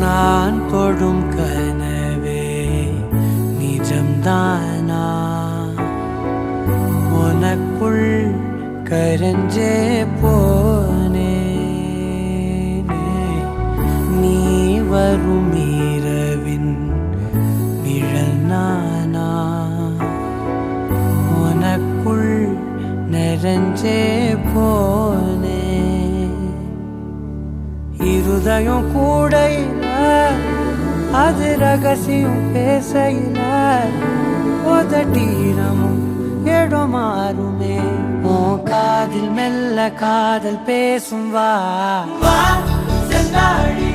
நான் தொடும் கனவே நிஜம்தானா உனக்குள் கரஞ்சே போனே நீ வரும் இரவின் நிழல் நானா உனக்குள் நிறைஞ்சே போனே இருதயம் கூடையில அது ரகசியம் பேசையில உதட்டீரமும் இடம் மாறுமே உன் காதில் மெல்ல காதல் பேசும் வா செந்தாழி